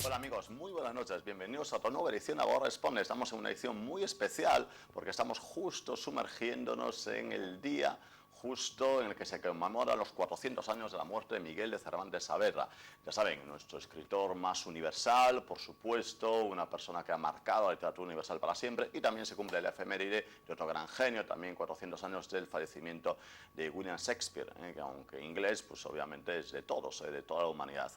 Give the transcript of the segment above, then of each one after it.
Hola amigos, muy buenas noches, bienvenidos a otra nueva edición de Abogado Responde. Estamos en una edición muy especial porque estamos justo sumergiéndonos en el día justo en el que se conmemora los 400 años de la muerte de Miguel de Cervantes Saavedra. Ya saben, nuestro escritor más universal, por supuesto, una persona que ha marcado la literatura universal para siempre, y también se cumple la efeméride de otro gran genio, también 400 años del fallecimiento de William Shakespeare, que aunque inglés, pues obviamente es de todos, de toda la humanidad.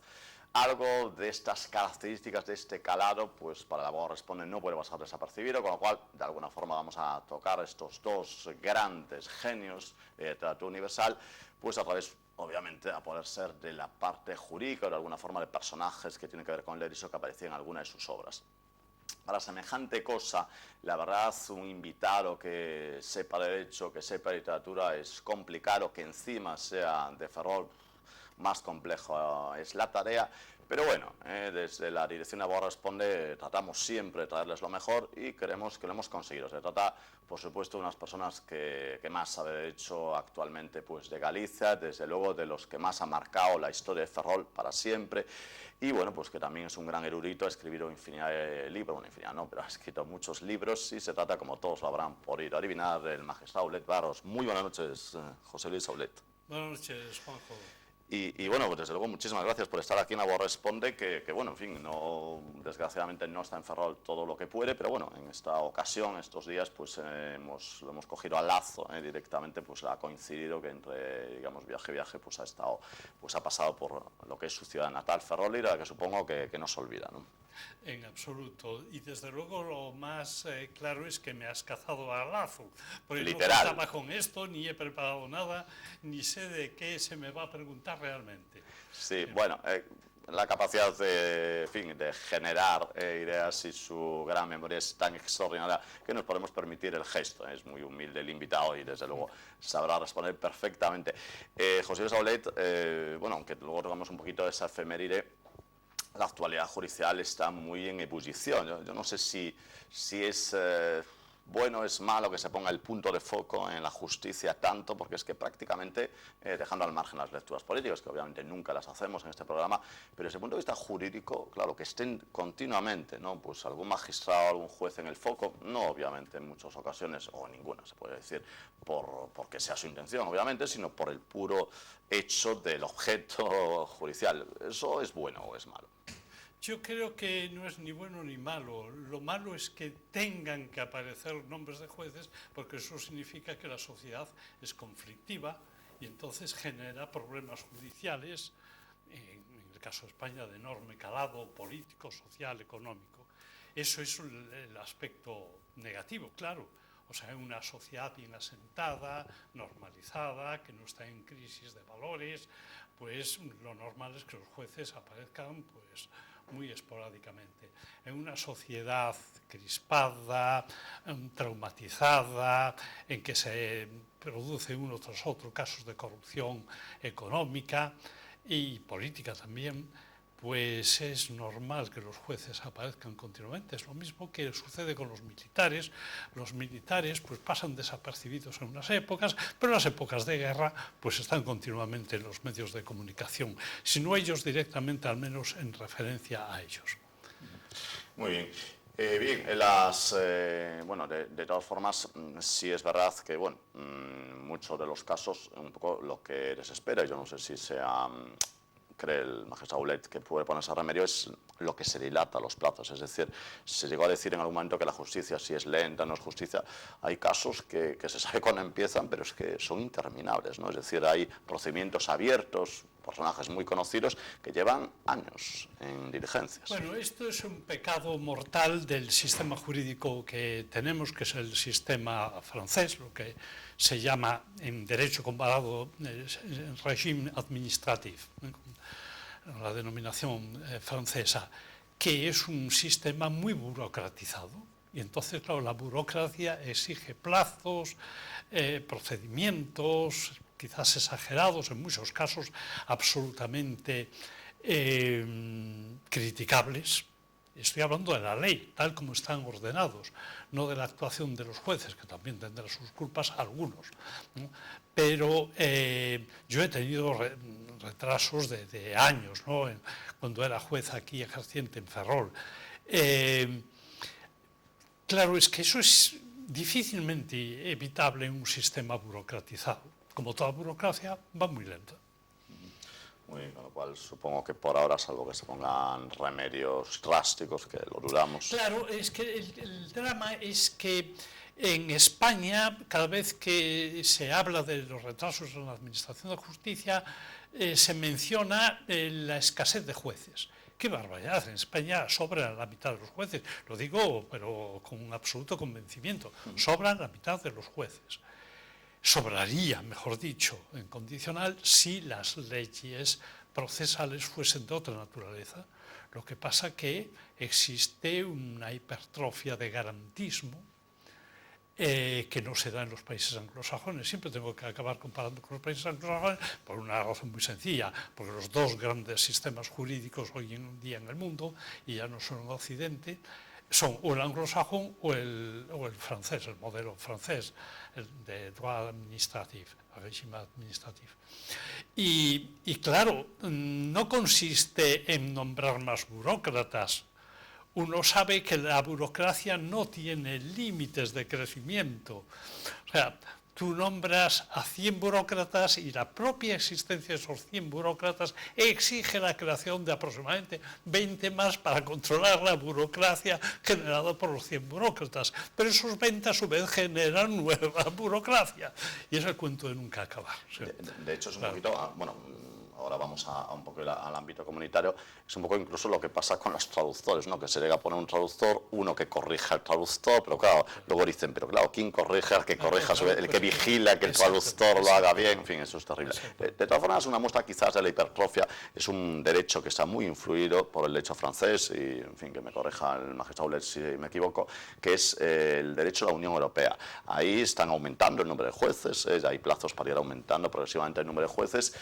Algo de estas características, de este calado, pues para el Abogado Responde no puede pasar desapercibido, con lo cual, de alguna forma, vamos a tocar estos dos grandes genios de literatura universal, pues a través, obviamente, a poder ser de la parte jurídica o de alguna forma de personajes que tienen que ver con el derecho que aparecían en alguna de sus obras. Para semejante cosa, la verdad, un invitado que sepa derecho, que sepa literatura, es complicado, que encima sea de Ferrol, más complejo es la tarea, pero bueno, desde la Dirección de Abogado Responde tratamos siempre de traerles lo mejor y creemos que lo hemos conseguido. Se trata, por supuesto, de unas personas que más sabe derecho actualmente pues, de Galicia, desde luego de los que más ha marcado la historia de Ferrol para siempre, y bueno, pues que también es un gran erudito, ha escrito infinidad de libros, bueno, infinidad no, pero ha escrito muchos libros, y se trata, como todos lo habrán podido adivinar, del magistrado Aulet Barros. Muy buenas noches, José Luis Aulet. Buenas noches, Juanjo. Y bueno, pues desde luego muchísimas gracias por estar aquí en Abogado Responde, que bueno, en fin, no, desgraciadamente no está en Ferrol todo lo que puede, pero bueno, en esta ocasión, estos días, pues lo hemos cogido al lazo, directamente, pues ha coincidido que entre, digamos, viaje, pues ha pasado por lo que es su ciudad natal, Ferrol, y la que supongo que no se olvida, ¿no? En absoluto. Y desde luego lo más claro es que me has cazado al lazo. Porque Literal. no contaba con esto, ni he preparado nada, ni sé de qué se me va a preguntar realmente. Sí, bueno, la capacidad de, en fin, de generar ideas y su gran memoria es tan extraordinaria que nos podemos permitir el gesto. Es muy humilde el invitado y desde luego sabrá responder perfectamente. José Luis Aulet, bueno, aunque luego tocamos un poquito de esa efeméride, la actualidad judicial está muy en ebullición. Yo no sé si es bueno o es malo que se ponga el punto de foco en la justicia tanto, porque es que prácticamente, dejando al margen las lecturas políticas, que obviamente nunca las hacemos en este programa, pero desde el punto de vista jurídico, claro, que estén continuamente, ¿no?, pues algún magistrado, algún juez en el foco, no obviamente en muchas ocasiones, o ninguna se puede decir, porque sea su intención, obviamente, sino por el puro hecho del objeto judicial. ¿Eso es bueno o es malo? Yo creo que no es ni bueno ni malo. Lo malo es que tengan que aparecer nombres de jueces, porque eso significa que la sociedad es conflictiva y entonces genera problemas judiciales, en el caso de España, de enorme calado político, social, económico. Eso es el aspecto negativo, claro. O sea, una sociedad bien asentada, normalizada, que no está en crisis de valores, pues lo normal es que los jueces aparezcan pues muy esporádicamente. En una sociedad crispada, traumatizada, en que se produce uno tras otro casos de corrupción económica y política también, pues es normal que los jueces aparezcan continuamente. Es lo mismo que sucede con los militares. Los militares pues pasan desapercibidos en unas épocas, pero en las épocas de guerra pues están continuamente en los medios de comunicación, si no ellos directamente, al menos en referencia a ellos. Muy bien. Bien, bueno, de todas formas, sí es verdad que, bueno, muchos de los casos, un poco lo que desespera, yo no sé si cree el magistrado Aulet que puede ponerse a remedio, es lo que se dilata los plazos. Es decir, se llegó a decir en algún momento que la justicia, si es lenta, no es justicia. Hay casos que se sabe cuándo empiezan, pero es que son interminables, ¿no? Es decir, hay procedimientos abiertos, personajes muy conocidos que llevan años en diligencias. Bueno, esto es un pecado mortal del sistema jurídico que tenemos, que es el sistema francés, lo que se llama en derecho comparado régimen administratif, la denominación francesa, que es un sistema muy burocratizado. Y entonces, claro, la burocracia exige plazos, procedimientos, quizás exagerados, en muchos casos absolutamente criticables, Estoy hablando de la ley, tal como están ordenados, no de la actuación de los jueces, que también tendrán sus culpas algunos, ¿no? Pero yo he tenido retrasos de años, ¿no? Cuando era juez aquí ejerciente en Ferrol. Claro, es que eso es difícilmente evitable en un sistema burocratizado. Como toda burocracia, va muy lenta. Muy bien, con lo cual supongo que por ahora, salvo que se pongan remedios drásticos, que lo dudamos. Claro, es que el drama es que en España, cada vez que se habla de los retrasos en la administración de justicia, se menciona la escasez de jueces. ¡Qué barbaridad! En España sobran la mitad de los jueces. Lo digo, pero con un absoluto convencimiento. Sobran la mitad de los jueces. Sobraría, mejor dicho, en condicional, si las leyes procesales fuesen de otra naturaleza. Lo que pasa que existe una hipertrofia de garantismo que no se da en los países anglosajones. Siempre tengo que acabar comparando con los países anglosajones por una razón muy sencilla, porque los dos grandes sistemas jurídicos hoy en día en el mundo, y ya no son en Occidente, son o el anglosajón o el francés, el modelo francés, el de droit administratif, régimen administratif. Y claro, no consiste en nombrar más burócratas. Uno sabe que la burocracia no tiene límites de crecimiento. O sea, tú nombras a 100 burócratas y la propia existencia de esos 100 burócratas exige la creación de aproximadamente 20 más para controlar la burocracia generada por los 100 burócratas. Pero esos 20 a su vez generan nueva burocracia. Y es el cuento de nunca acabar. ¿Sí? De hecho, es un poquito, bueno, ahora vamos a un poco al ámbito comunitario, es un poco incluso lo que pasa con los traductores, ¿no? Que se llega a poner un traductor, uno que corrija al traductor, pero claro, luego dicen, pero claro, ¿quién corrige al que corrija? El que vigila que el traductor lo haga bien, en fin, eso es terrible. De todas formas, una muestra quizás de la hipertrofia es un derecho que está muy influido por el derecho francés, y en fin, que me corrija el magistrado Olet si me equivoco, que es el derecho de la Unión Europea. Ahí están aumentando el número de jueces, hay plazos para ir aumentando progresivamente el número de jueces,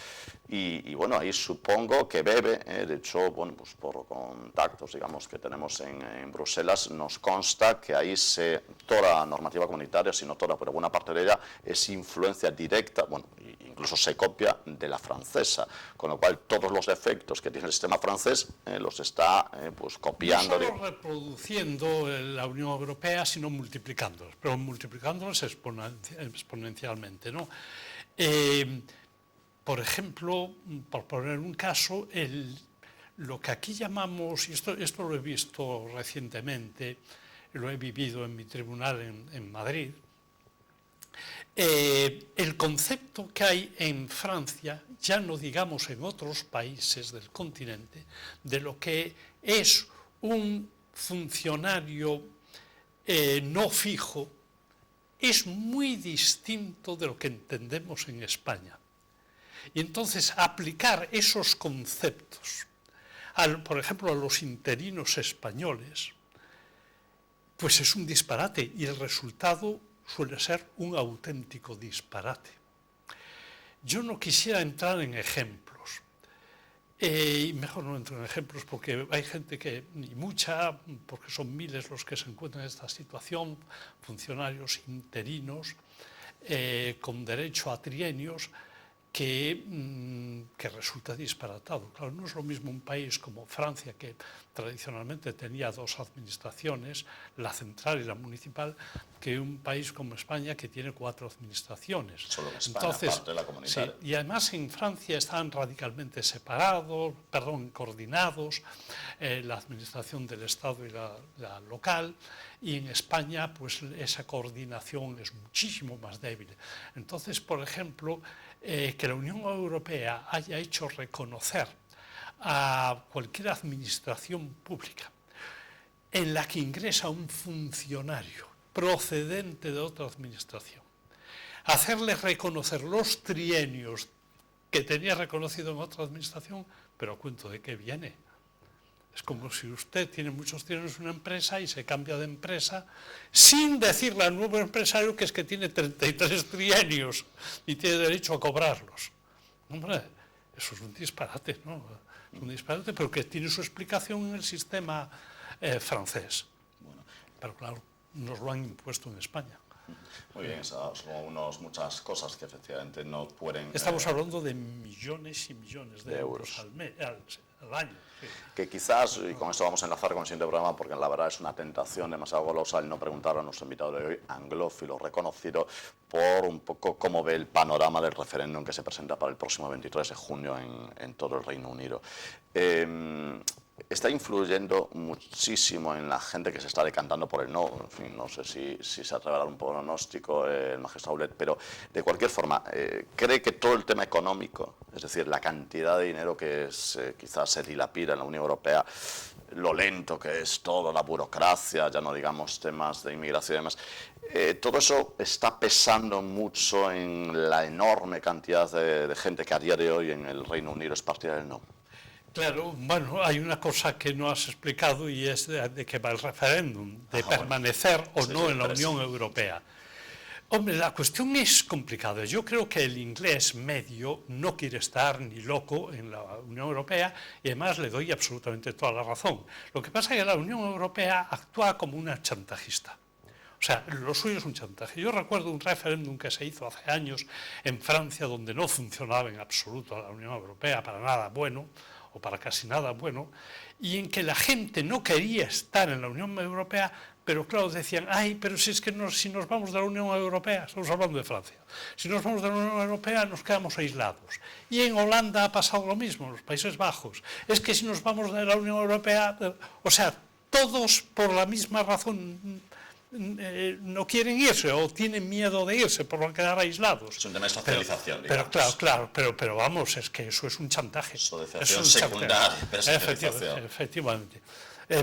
y bueno, ahí supongo que bebe, de hecho, bueno, pues por contactos, digamos, que tenemos en Bruselas, nos consta que ahí toda la normativa comunitaria, si no toda, pero buena parte de ella, es influencia directa, bueno, incluso se copia de la francesa, con lo cual todos los defectos que tiene el sistema francés los está pues copiando. No solo reproduciendo la Unión Europea, sino multiplicándolos, pero multiplicándolos exponencialmente, ¿no? Por ejemplo, por poner un caso, lo que aquí llamamos, y esto lo he visto recientemente, lo he vivido en mi tribunal en Madrid, el concepto que hay en Francia, ya no digamos en otros países del continente, de lo que es un funcionario no fijo, es muy distinto de lo que entendemos en España. Y entonces aplicar esos conceptos, por ejemplo, a los interinos españoles, pues es un disparate y el resultado suele ser un auténtico disparate. Yo no quisiera entrar en ejemplos, y mejor no entro en ejemplos porque hay gente y mucha, porque son miles los que se encuentran en esta situación, funcionarios interinos con derecho a trienios, que resulta disparatado. Claro, no es lo mismo un país como Francia, que tradicionalmente tenía dos administraciones, la central y la municipal, que un país como España, que tiene 4 administraciones. Solo en España, parte de la comunitaria. Sí, y además en Francia están radicalmente coordinados, la administración del Estado y la local, y en España pues esa coordinación es muchísimo más débil. Entonces, por ejemplo, que la Unión Europea haya hecho reconocer a cualquier administración pública en la que ingresa un funcionario procedente de otra administración, hacerle reconocer los trienios que tenía reconocido en otra administración, pero ¿a cuento de qué viene? Es como si usted tiene muchos trienios en una empresa y se cambia de empresa sin decirle al nuevo empresario que es que tiene 33 trienios y tiene derecho a cobrarlos. Hombre, eso es un disparate, ¿no? Es un disparate, pero que tiene su explicación en el sistema francés. Bueno. Pero claro, nos lo han impuesto en España. Muy bien, son muchas cosas que efectivamente no pueden... Estamos hablando de millones y millones de euros al año. Sí. Que quizás, y con esto vamos a enlazar con el siguiente programa, porque la verdad es una tentación demasiado golosa el no preguntar a nuestro invitado de hoy, anglófilo reconocido, por un poco cómo ve el panorama del referéndum que se presenta para el próximo 23 de junio en todo el Reino Unido. Está influyendo muchísimo en la gente que se está decantando por el no. En fin, no sé si se atreve a dar un pronóstico el magistrado Aulet, pero de cualquier forma, ¿cree que todo el tema económico, es decir, la cantidad de dinero que quizás se dilapida en la Unión Europea, lo lento que es todo, la burocracia, ya no digamos temas de inmigración y demás, todo eso está pesando mucho en la enorme cantidad de gente que a día de hoy en el Reino Unido es partidaria del no? Claro, bueno, hay una cosa que no has explicado y es de qué va el referéndum, de permanecer o no en la Unión Europea. Hombre, la cuestión es complicada. Yo creo que el inglés medio no quiere estar ni loco en la Unión Europea y además le doy absolutamente toda la razón. Lo que pasa es que la Unión Europea actúa como una chantajista. O sea, lo suyo es un chantaje. Yo recuerdo un referéndum que se hizo hace años en Francia donde no funcionaba en absoluto la Unión Europea para nada bueno, o para casi nada bueno, y en que la gente no quería estar en la Unión Europea, pero claro, decían, ay, pero si es que si nos vamos de la Unión Europea, estamos hablando de Francia, si nos vamos de la Unión Europea nos quedamos aislados. Y en Holanda ha pasado lo mismo, en los Países Bajos. Es que si nos vamos de la Unión Europea, o sea, todos por la misma razón no quieren irse o tienen miedo de irse por no quedar aislados. Es un tema de socialización, pero claro, pero vamos, es que eso es un chantaje. Socialización secundaria, efectivamente.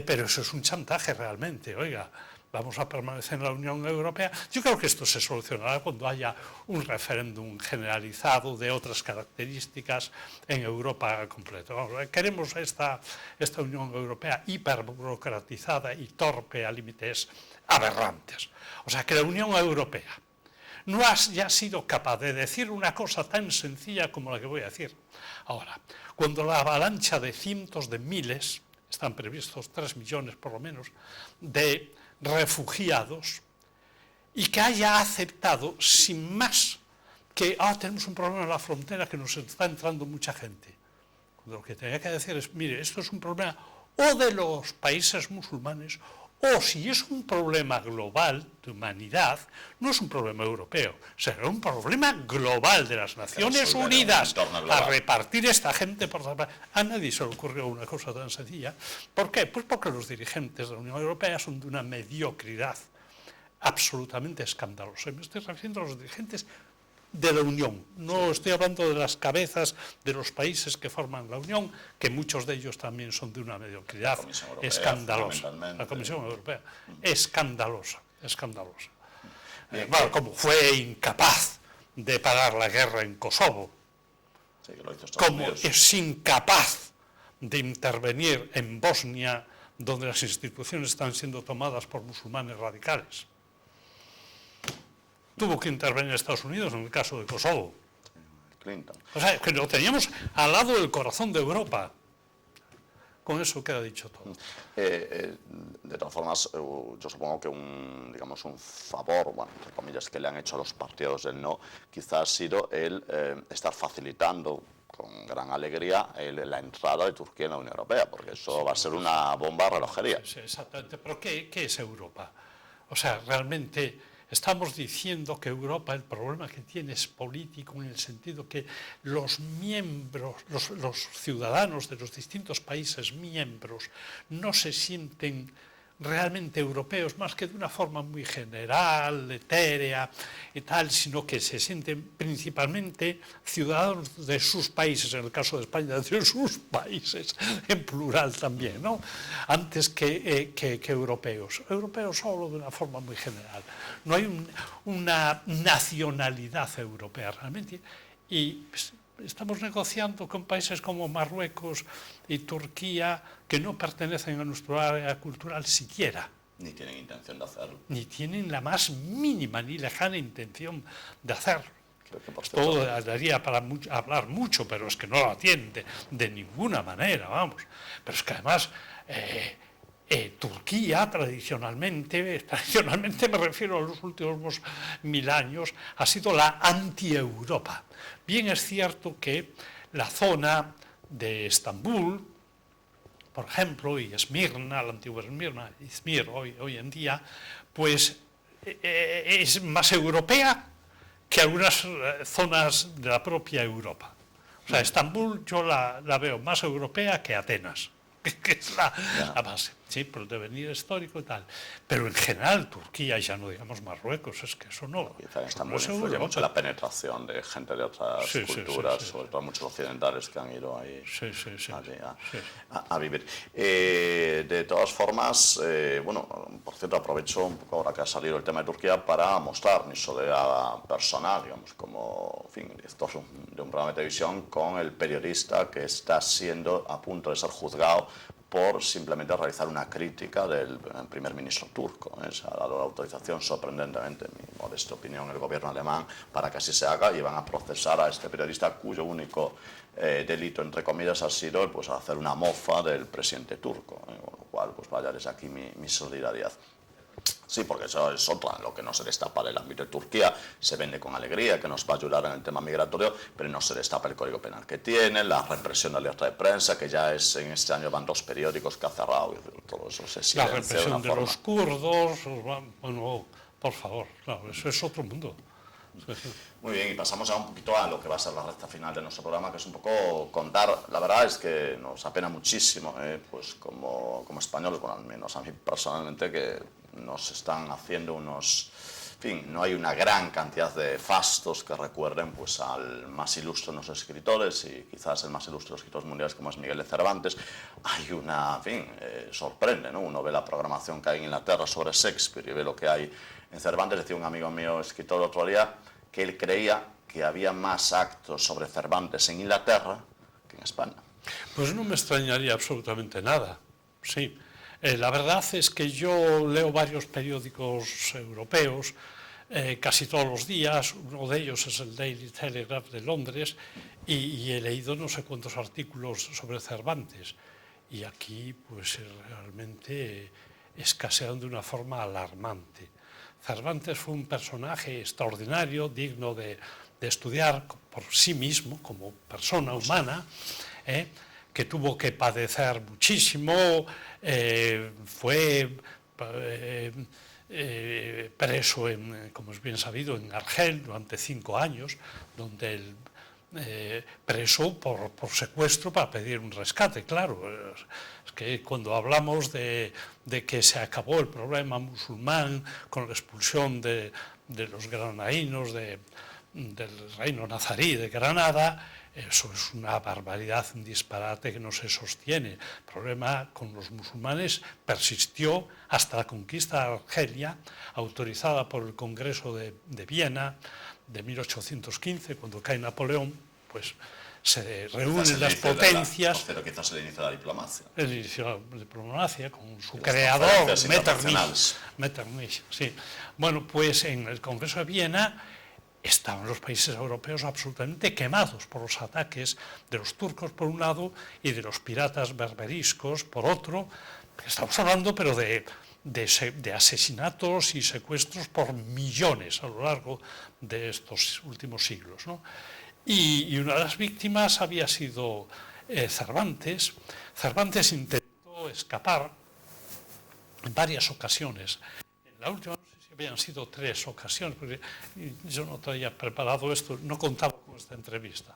Pero eso es un chantaje realmente, oiga, vamos a permanecer en la Unión Europea. Yo creo que esto se solucionará cuando haya un referéndum generalizado de otras características en Europa completa. Vamos, queremos esta Unión Europea hiperburocratizada y torpe a límites aberrantes. O sea, que la Unión Europea no haya sido capaz de decir una cosa tan sencilla como la que voy a decir ahora. Cuando la avalancha de cientos de miles, están previstos 3 millones por lo menos, de refugiados, y que haya aceptado sin más que tenemos un problema en la frontera que nos está entrando mucha gente. Cuando lo que tenía que decir es, mire, esto es un problema o de los países musulmanes, o si es un problema global de humanidad, no es un problema europeo, será un problema global de las Naciones Unidas a repartir esta gente por la... A nadie se le ocurrió una cosa tan sencilla. ¿Por qué? Pues porque los dirigentes de la Unión Europea son de una mediocridad absolutamente escandalosa. Me estoy refiriendo a los dirigentes de la Unión, no estoy hablando de las cabezas de los países que forman la Unión, que muchos de ellos también son de una mediocridad escandalosa. La Comisión Europea, escandalosa. Bueno, como fue incapaz de parar la guerra en Kosovo, como es incapaz de intervenir en Bosnia, donde las instituciones están siendo tomadas por musulmanes radicales. Tuvo que intervenir Estados Unidos en el caso de Kosovo. Clinton. O sea, que lo teníamos al lado del corazón de Europa. Con eso queda dicho todo. De todas formas, yo supongo que un favor, bueno, entre comillas, que le han hecho a los partidos del no, quizás ha sido el estar facilitando con gran alegría la entrada de Turquía en la Unión Europea, porque eso va a ser una bomba relojería. Sí, exactamente. Pero ¿qué es Europa? O sea, realmente estamos diciendo que Europa, el problema que tiene es político, en el sentido que los miembros, los ciudadanos de los distintos países miembros no se sienten realmente europeos, más que de una forma muy general, etérea y tal, sino que se sienten principalmente ciudadanos de sus países, en el caso de España, de sus países, en plural también, ¿no? Antes que europeos. Europeos solo de una forma muy general. No hay una nacionalidad europea realmente. Y estamos negociando con países como Marruecos y Turquía que no pertenecen a nuestro área cultural siquiera. Ni tienen intención de hacerlo. Ni tienen la más mínima ni lejana intención de hacerlo. Todo daría para hablar mucho, pero es que no lo tienen de ninguna manera, vamos. Pero es que además Turquía tradicionalmente me refiero a los últimos 1000 años, ha sido la anti-Europa. Bien es cierto que la zona de Estambul, por ejemplo, y Esmirna, la antigua Esmirna, Izmir hoy en día, pues es más europea que algunas zonas de la propia Europa. O sea, Estambul yo la veo más europea que Atenas, que es la base, sí, por el devenir histórico y tal. Pero en general, Turquía, ya no digamos Marruecos, es que eso no. Quizá en Estambul no es influye Europa. mucho la penetración de gente de otras culturas, sobre todo muchos occidentales que han ido ahí a vivir. De todas formas, bueno, por cierto, aprovecho un poco ahora que ha salido el tema de Turquía para mostrar mi solidaridad personal, digamos, como, en fin, director de un programa de televisión con el periodista que está siendo a punto de ser juzgado por simplemente realizar una crítica del primer ministro turco. Se ha dado la autorización, sorprendentemente, en mi modesta opinión, el gobierno alemán, para que así se haga, y van a procesar a este periodista cuyo único delito, entre comillas, ha sido pues, hacer una mofa del presidente turco, con lo cual, pues vaya desde aquí mi solidaridad. Sí, porque eso es otra, lo que no se destapa del ámbito de Turquía, se vende con alegría, que nos va a ayudar en el tema migratorio, pero no se destapa el código penal que tiene, la represión de la libertad de prensa, que ya es en este año van 2 periódicos que ha cerrado, y todo eso se silencia. La represión de los kurdos, bueno, por favor, claro, eso es otro mundo. Muy bien, y pasamos ya un poquito a lo que va a ser la recta final de nuestro programa, que es un poco contar. La verdad es que nos apena muchísimo, pues como españoles, bueno, al menos a mí personalmente, que nos están haciendo unos... En fin, no hay una gran cantidad de fastos que recuerden pues, al más ilustre de los escritores, y quizás el más ilustre de los escritores mundiales como es Miguel de Cervantes. Hay una, en fin, sorprende, ¿no? Uno ve la programación que hay en Inglaterra sobre Shakespeare y ve lo que hay en Cervantes. Decía un amigo mío, escritor, el otro día, que él creía que había más actos sobre Cervantes en Inglaterra que en España. Pues no me extrañaría absolutamente nada, sí. La verdad es que yo leo varios periódicos europeos casi todos los días. Uno de ellos es el Daily Telegraph de Londres, y he leído no sé cuántos artículos sobre Cervantes. Y aquí pues realmente escasean de una forma alarmante. Cervantes fue un personaje extraordinario, digno de estudiar por sí mismo, como persona humana, que tuvo que padecer muchísimo, fue preso, como es bien sabido, en Argel durante 5 años, donde él preso por secuestro para pedir un rescate. Claro, es que cuando hablamos de que se acabó el problema musulmán con la expulsión de los granadinos del reino nazarí de Granada, eso es una barbaridad, un disparate que no se sostiene. El problema con los musulmanes persistió hasta la conquista de Argelia, autorizada por el Congreso de Viena de 1815, cuando cae Napoleón, pues se reúnen las potencias. Pero quizás el inicio de la diplomacia. El inicio de la diplomacia, con su creador, Metternich. Sí. Bueno, pues en el Congreso de Viena estaban los países europeos absolutamente quemados por los ataques de los turcos por un lado y de los piratas berberiscos por otro. Estamos hablando pero de asesinatos y secuestros por millones a lo largo de estos últimos siglos, ¿no? Y una de las víctimas había sido Cervantes. Cervantes intentó escapar en varias ocasiones. En la última, habían sido 3 ocasiones, porque yo no traía preparado esto, no contaba con esta entrevista.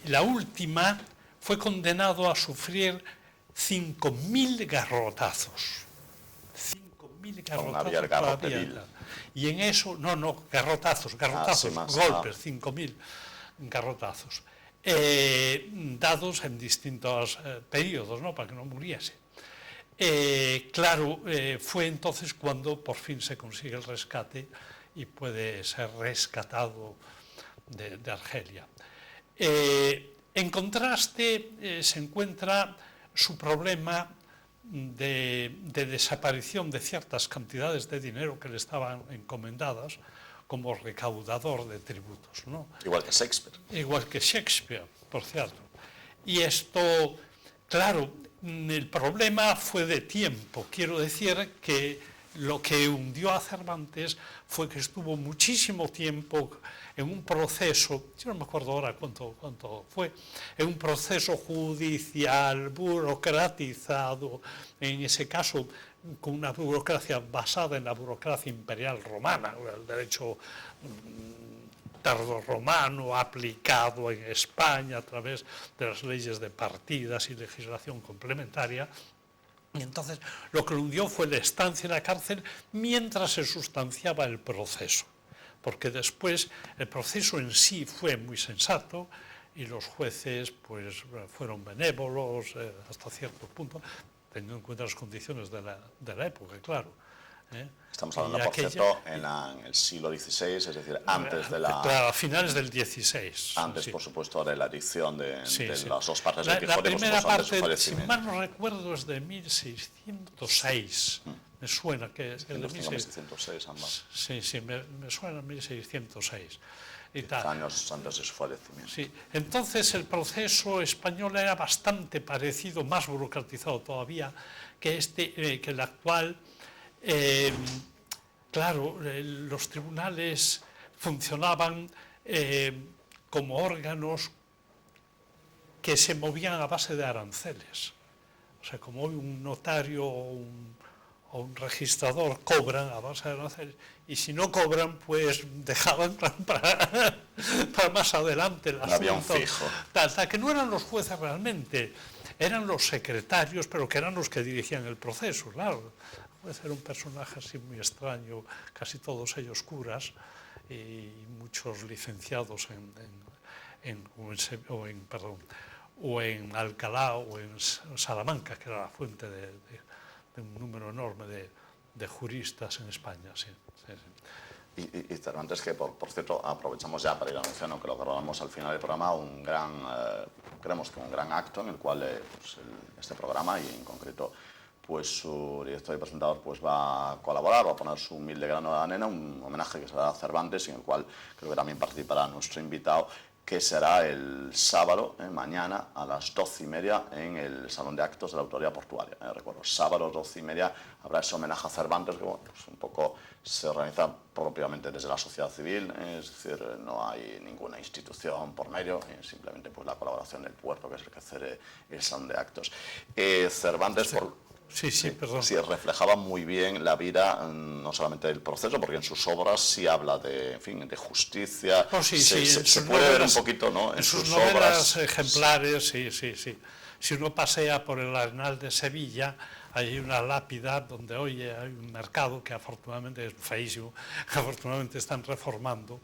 La última fue condenado a sufrir 5.000 garrotazos. 5.000 garrotazos. Y en eso, garrotazos, golpes, 5.000 garrotazos, dados en distintos periodos, ¿no? Para que no muriese. Claro, fue entonces cuando por fin se consigue el rescate y puede ser rescatado de Argelia. En contraste, se encuentra su problema de desaparición de ciertas cantidades de dinero que le estaban encomendadas como recaudador de tributos, ¿no? Igual que Shakespeare. Igual que Shakespeare, por cierto. Y esto, claro, el problema fue de tiempo. Quiero decir que lo que hundió a Cervantes fue que estuvo muchísimo tiempo en un proceso, yo no me acuerdo ahora cuánto fue, en un proceso judicial, burocratizado, en ese caso con una burocracia basada en la burocracia imperial romana, el derecho tardorromano aplicado en España a través de las leyes de partidas y legislación complementaria. Y entonces lo que lo hundió fue la estancia en la cárcel mientras se sustanciaba el proceso, porque después el proceso en sí fue muy sensato y los jueces pues fueron benévolos hasta cierto punto, teniendo en cuenta las condiciones de la época, claro. Estamos hablando, por cierto, en el siglo XVI, es decir, antes de la... Claro, a finales del XVI. Antes, sí, por supuesto, de la edición de las dos partes del Quijote. La primera parte, si mal no recuerdo, es de 1606. Me suena que es de 1606 ambas. Sí, me suena 1606. Y tal. Años antes de su fallecimiento. Sí. Entonces el proceso español era bastante parecido, más burocratizado todavía que el actual. Claro, los tribunales funcionaban como órganos que se movían a base de aranceles. O sea, como hoy un notario o un registrador cobran a base de aranceles, y si no cobran, pues dejaban para más adelante el asunto. Había un fijo. Hasta que no eran los jueces realmente, eran los secretarios, pero que eran los que dirigían el proceso, claro. Puede ser un personaje así muy extraño, casi todos ellos curas y muchos licenciados en Alcalá o en Salamanca, que era la fuente de un número enorme de juristas en España. Sí. Y Cervantes, que por cierto, aprovechamos ya para ir anunciando que lo grabamos al final del programa, creemos que un gran acto en el cual este programa y en concreto pues su director y presentador pues va a colaborar, va a poner su humilde grano de arena, un homenaje que se dará a Cervantes, en el cual creo que también participará nuestro invitado, que será el sábado, mañana, a las 12:30 en el Salón de Actos de la Autoridad Portuaria. Recuerdo, sábado 12:30 habrá ese homenaje a Cervantes, que bueno, pues un poco se organiza propiamente desde la sociedad civil, es decir, no hay ninguna institución por medio, simplemente pues la colaboración del puerto, que es el que hace el Salón de Actos. Cervantes, sí, perdón. Sí, reflejaba muy bien la vida, no solamente del proceso, porque en sus obras sí habla de justicia. Se puede ver un poquito, ¿no? En sus novelas ejemplares, sí. Si uno pasea por el Arenal de Sevilla, hay una lápida donde hoy hay un mercado que afortunadamente es feísimo, que afortunadamente están reformando,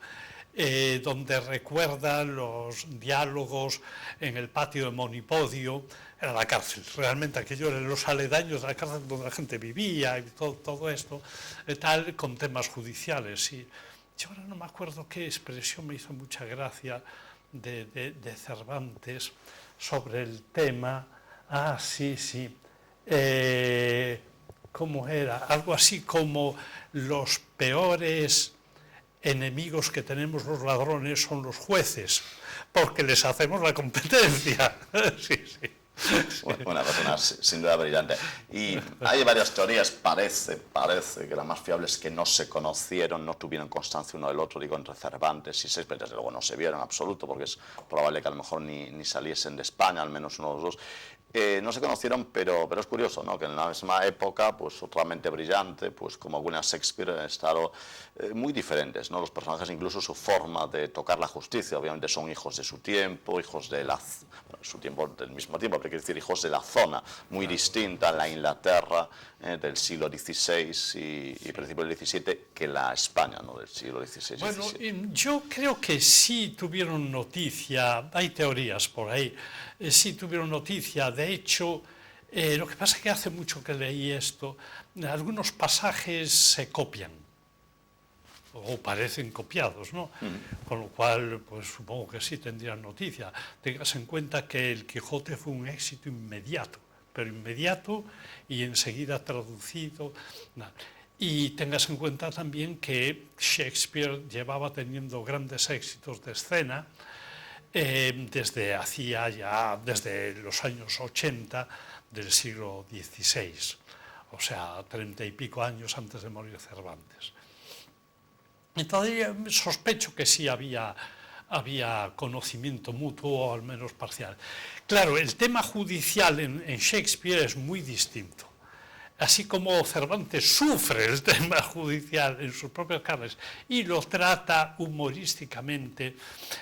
donde recuerda los diálogos en el patio de Monipodio. Era la cárcel, realmente aquello eran los aledaños de la cárcel donde la gente vivía y todo esto, tal, con temas judiciales. Y yo ahora no me acuerdo qué expresión me hizo mucha gracia de Cervantes sobre el tema. Sí. ¿Cómo era? Algo así como los peores enemigos que tenemos los ladrones son los jueces, porque les hacemos la competencia. Sí. Una persona sin duda brillante. Y hay varias teorías, parece que la más fiable es que no se conocieron, no tuvieron constancia uno del otro, digo, entre Cervantes y Shakespeare, desde luego no se vieron en absoluto, porque es probable que a lo mejor ni saliesen de España, al menos uno de los dos. No se conocieron, pero es curioso, ¿no? Que en la misma época, pues otra mente brillante, pues como William Shakespeare, han estado muy diferentes, ¿no? Los personajes, incluso su forma de tocar la justicia, obviamente son hijos de su tiempo, hijos de su tiempo, del mismo tiempo, pero quiero decir hijos de la zona, muy distinta, la Inglaterra del siglo XVI y principio del XVII, que la España, ¿no? Del siglo XVI. Bueno, yo creo que sí tuvieron noticia, hay teorías por ahí, sí tuvieron noticia. De hecho, lo que pasa es que hace mucho que leí esto, algunos pasajes se copian o parecen copiados, ¿no? Con lo cual, pues supongo que sí tendrían noticia. Tengas en cuenta que el Quijote fue un éxito inmediato, pero inmediato y enseguida traducido. Y tengas en cuenta también que Shakespeare llevaba teniendo grandes éxitos de escena desde los años 80 del siglo XVI, o sea, 30 y pico años antes de morir Cervantes. Entonces sospecho que sí había conocimiento mutuo, o al menos parcial. Claro, el tema judicial en Shakespeare es muy distinto. Así como Cervantes sufre el tema judicial en sus propias carnes y lo trata humorísticamente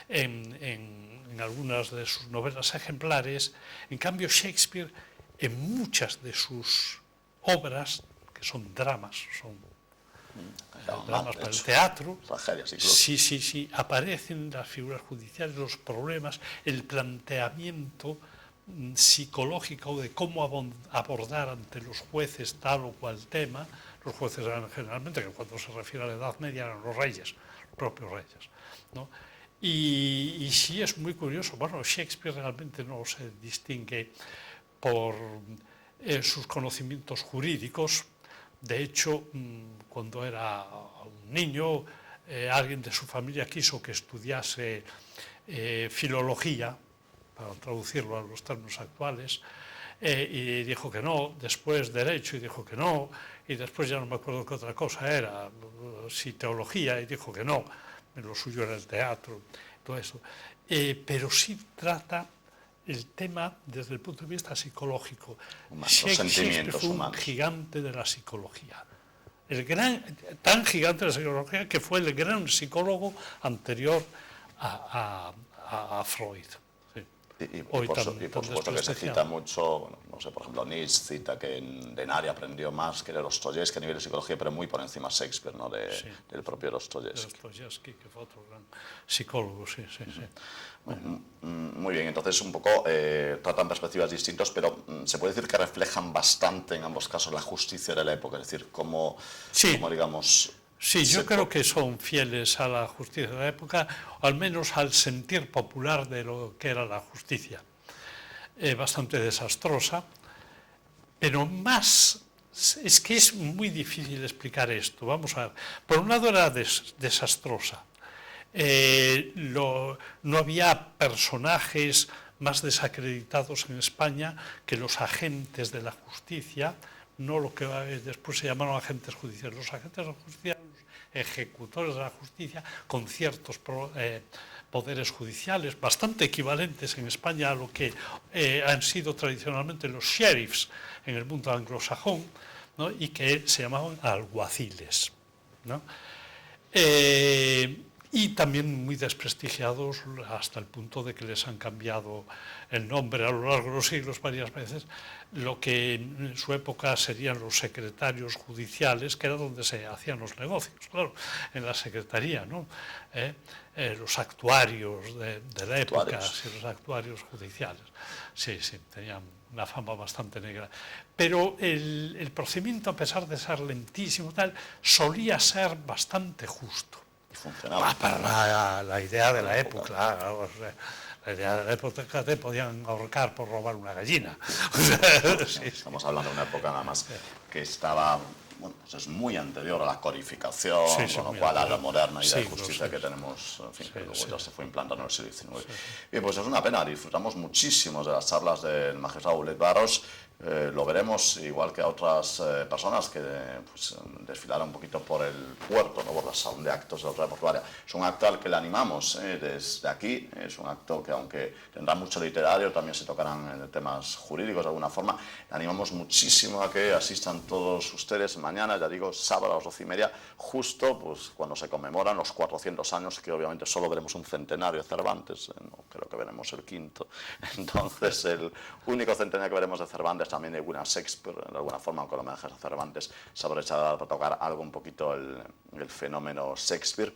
en algunas de sus novelas ejemplares, en cambio Shakespeare, en muchas de sus obras, que son dramas, son dramas para el teatro, sí, aparecen las figuras judiciales, los problemas, el planteamiento psicológico de cómo abordar ante los jueces tal o cual tema. Los jueces eran generalmente, que cuando se refiere a la Edad Media, eran los reyes, los propios reyes, ¿no? Y sí es muy curioso. Bueno, Shakespeare realmente no se distingue por sus conocimientos jurídicos. De hecho, cuando era un niño, alguien de su familia quiso que estudiase filología, para traducirlo a los términos actuales, y dijo que no, después derecho y dijo que no, y después ya no me acuerdo qué otra cosa era, si teología, y dijo que no, lo suyo era el teatro, todo eso. Pero sí trata el tema desde el punto de vista psicológico. Shakespeare fue un gigante de la psicología. Tan gigante de la psicología que fue el gran psicólogo anterior a Freud. Y por supuesto que se cita mucho, bueno, no sé, por ejemplo, Nietzsche cita que de nadie aprendió más que de Dostoyevsky a nivel de psicología, pero muy por encima Shakespeare, ¿no? Del propio Dostoyevsky. Dostoyevsky, que fue otro gran psicólogo, sí. Muy bien, entonces un poco tratan perspectivas distintas, pero se puede decir que reflejan bastante en ambos casos la justicia de la época, es decir, cómo digamos... Sí, yo creo que son fieles a la justicia de la época, o al menos al sentir popular de lo que era la justicia. Bastante desastrosa, pero más... Es que es muy difícil explicar esto. Vamos a ver. Por un lado era desastrosa. No había personajes más desacreditados en España que los agentes de la justicia, no lo que después se llamaron agentes judiciales. Los agentes de la justicia, los ejecutores de la justicia, con ciertos poderes judiciales bastante equivalentes en España a lo que han sido tradicionalmente los sheriffs en el mundo anglosajón, ¿no? Y que se llamaban alguaciles, ¿no? Y también muy desprestigiados hasta el punto de que les han cambiado el nombre a lo largo de los siglos varias veces, lo que en su época serían los secretarios judiciales, que era donde se hacían los negocios, claro, en la secretaría, ¿no? Los actuarios de la época, sí, los actuarios judiciales, sí, tenían una fama bastante negra. Pero el procedimiento, a pesar de ser lentísimo, tal, solía ser bastante justo. Funcionaba. Para la idea de la época, claro. La idea de la época te podían ahorcar por robar una gallina. Sí. Estamos hablando de una época nada más que estaba, bueno, pues es muy anterior a la codificación, con lo cual a la moderna idea de justicia que tenemos, en fin, que luego ya se fue implantando en el siglo XIX. Y pues es una pena, disfrutamos muchísimo de las charlas del magistrado Bolet Barros. Lo veremos igual que a otras personas que pues, desfilaron un poquito por el puerto, ¿no? Por la sala de actos de la Autoridad Portuaria. Es un acto al que le animamos desde aquí, es un acto que aunque tendrá mucho literario, también se tocarán temas jurídicos de alguna forma. Le animamos muchísimo a que asistan todos ustedes mañana, ya digo, sábado a las 12:30, justo pues, cuando se conmemoran los 400 años, que obviamente solo veremos un centenario de Cervantes, no creo que veremos el quinto. Entonces el único centenario que veremos de Cervantes, también de William Shakespeare, de alguna forma, aunque el homenaje a Cervantes se aprovechará para tocar algo un poquito el fenómeno Shakespeare,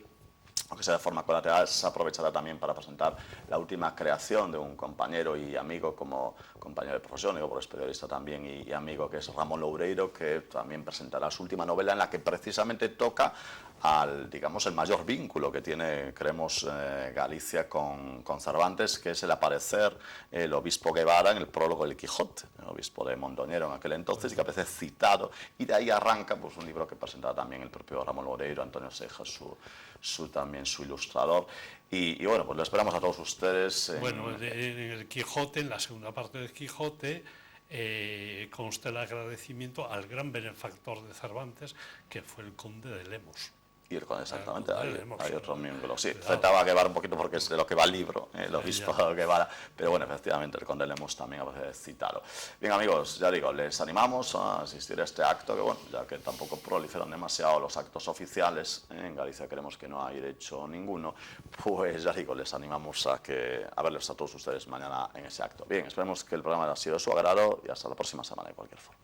aunque sea de forma colateral, se aprovechará también para presentar la última creación de un compañero y amigo, como compañero de profesión, digo, porque es periodista también y amigo, que es Ramón Loureiro, que también presentará su última novela en la que precisamente toca al, digamos, el mayor vínculo que tiene, creemos, Galicia con Cervantes, que es el aparecer el obispo Guevara en el prólogo del Quijote, el obispo de Mondoñedo en aquel entonces, y que aparece citado, y de ahí arranca pues, un libro que presentará también el propio Ramón Loureiro, Antonio Seijas, también su ilustrador. Y bueno, pues lo esperamos a todos ustedes. Bueno, en el Quijote, en la segunda parte del Quijote, conste el agradecimiento al gran benefactor de Cervantes, que fue el conde de Lemos. Y el conde, exactamente, Lemos, hay otro miembro. Sí, cuidado. faltaba Guevara un poquito porque es de lo que va el libro, el obispo Guevara, pero bueno, efectivamente el conde Lemos también a veces citado. Bien, amigos, ya digo, les animamos a asistir a este acto, que bueno, ya que tampoco proliferan demasiado los actos oficiales, en Galicia creemos que no hay de hecho ninguno, pues ya digo, les animamos a verles a todos ustedes mañana en ese acto. Bien, esperemos que el programa haya sido de su agrado y hasta la próxima semana de cualquier forma.